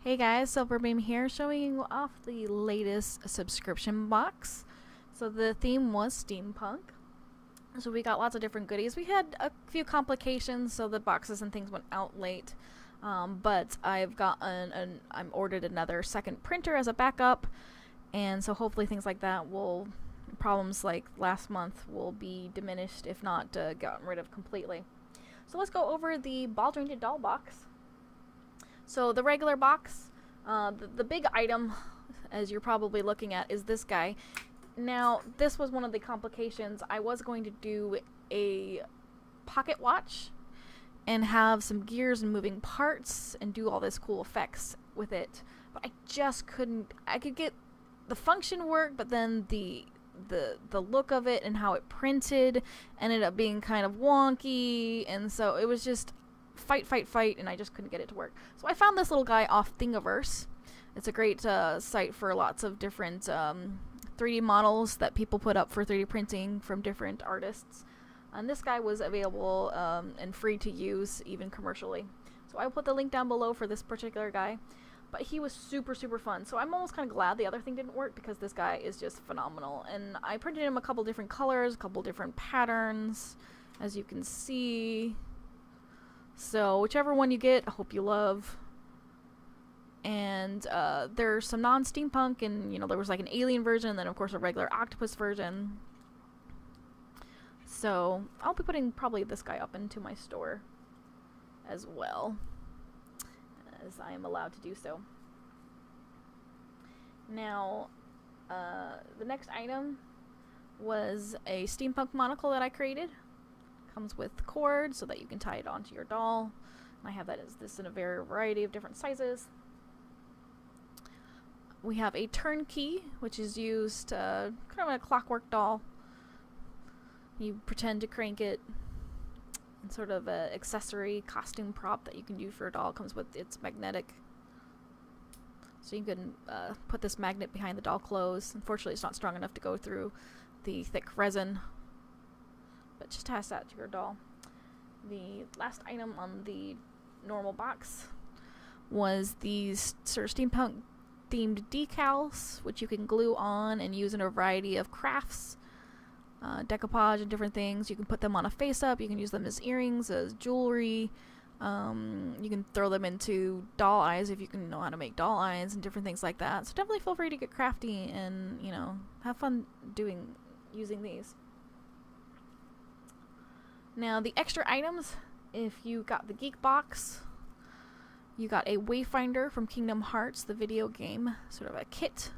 Hey guys, Silverbeam here, showing you off the latest subscription box. So the theme was steampunk. So we got lots of different goodies. We had a few complications, so the boxes and things went out late. But I've gotten I'm ordered another second printer as a backup, and so hopefully things like that will, problems like last month will be diminished, if not gotten rid of completely. So let's go over the ball jointed doll box. So the regular box, the big item, as you're probably looking at, is this guy. Now, this was one of the complications. I was going to do a pocket watch and have some gears and moving parts and do all this cool effects with it, but I just couldn't. I could get the function work, but then the look of it and how it printed ended up being kind of wonky, and so it was just fight, and I just couldn't get it to work. So I found this little guy off Thingiverse. It's a great site for lots of different 3D models that people put up for 3D printing from different artists. And this guy was available and free to use, even commercially. So I will put the link down below for this particular guy. But he was super fun. So I'm almost kind of glad the other thing didn't work, because this guy is just phenomenal. And I printed him a couple different colors, a couple different patterns, as you can see. So whichever one you get, I hope you love. And there's some non-steampunk, and there was like an alien version, and then of course a regular octopus version. So I'll be putting probably this guy up into my store as well, as I am allowed to do so. Now, the next item was a steampunk monocle that I created. Comes with cord so that you can tie it onto your doll. And I have this in a variety of different sizes. We have a turnkey, which is used kind of in a clockwork doll. You pretend to crank it, and sort of an accessory costume prop that you can do for a doll. It comes with its magnetic, so you can put this magnet behind the doll clothes. Unfortunately, it's not strong enough to go through the thick resin, but just attach that to your doll. The last item on the normal box was these sort of steampunk themed decals, which you can glue on and use in a variety of crafts, decoupage and different things. You can put them on a face up, you can use them as earrings, as jewelry, you can throw them into doll eyes if you can know how to make doll eyes and different things like that. So definitely feel free to get crafty and have fun using these. Now, the extra items, if you got the Geek Box, you got a Wayfinder from Kingdom Hearts, the video game, sort of a kit.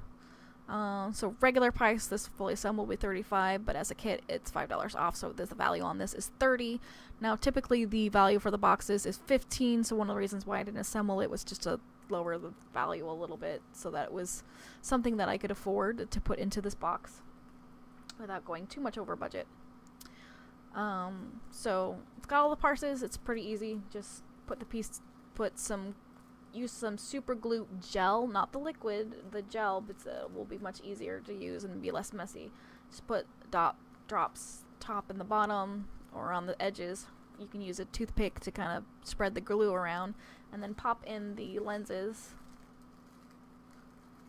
So regular price, this fully assembled will be $35, but as a kit, it's $5 off, so the value on this is $30. Now, typically the value for the boxes is $15, so one of the reasons why I didn't assemble it was just to lower the value a little bit, so that it was something that I could afford to put into this box without going too much over budget. So it's got all the parts. It's pretty easy. Just use some super glue gel, not the liquid, the gel, but will be much easier to use and be less messy. Just put drops top and the bottom, or on the edges. You can use a toothpick to kind of spread the glue around, and then pop in the lenses.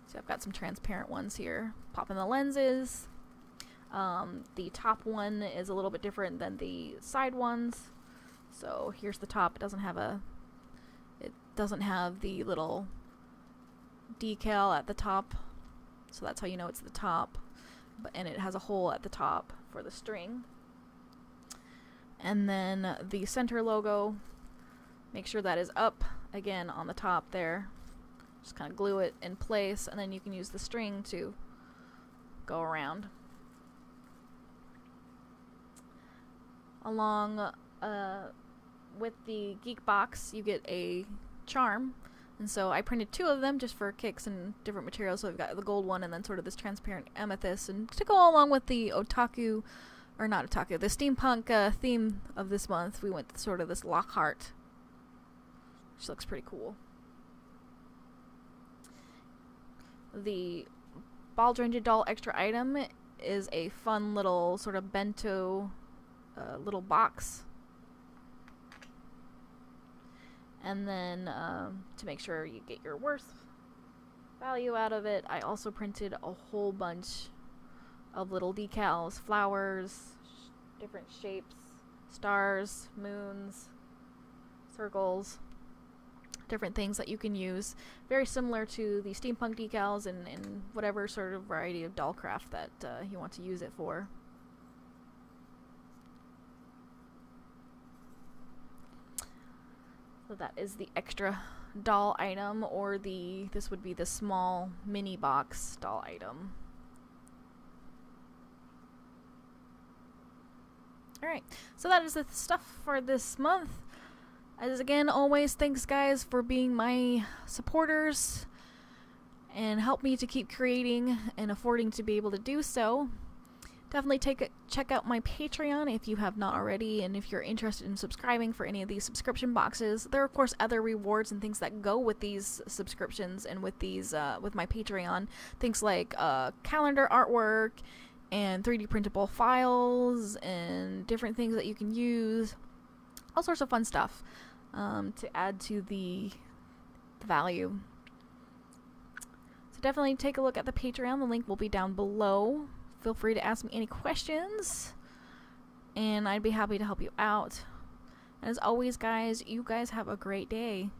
So I've got some transparent ones here. Pop in the lenses. The top one is a little bit different than the side ones. So here's the top. It doesn't have the little decal at the top, so that's how you know it's the top. And it has a hole at the top for the string. And then the center logo, make sure that is up again on the top there. Just kind of glue it in place, and then you can use the string to go around. Along with the Geek Box, you get a charm, and so I printed 2 of them just for kicks and different materials. So we've got the gold one, and then sort of this transparent amethyst, and to go along with the the steampunk theme of this month, we went with sort of this Lockhart, which looks pretty cool. The ball jointed doll extra item is a fun little sort of bento little box, And then to make sure you get your worth value out of it, I also printed a whole bunch of little decals, flowers, different shapes, stars, moons, circles, different things that you can use. Very similar to the steampunk decals and whatever sort of variety of doll craft that you want to use it for. So that is the extra doll item, or this would be the small mini box doll item. Alright, so that is the stuff for this month. As again, always, thanks guys for being my supporters and help me to keep creating and affording to be able to do so. Definitely check out my Patreon if you have not already, and if you're interested in subscribing for any of these subscription boxes. There are of course other rewards and things that go with these subscriptions and with these with my Patreon. Things like calendar artwork and 3D printable files and different things that you can use. All sorts of fun stuff to add to the value. So definitely take a look at the Patreon. The link will be down below. Feel free to ask me any questions, and I'd be happy to help you out. And as always, guys, you guys have a great day.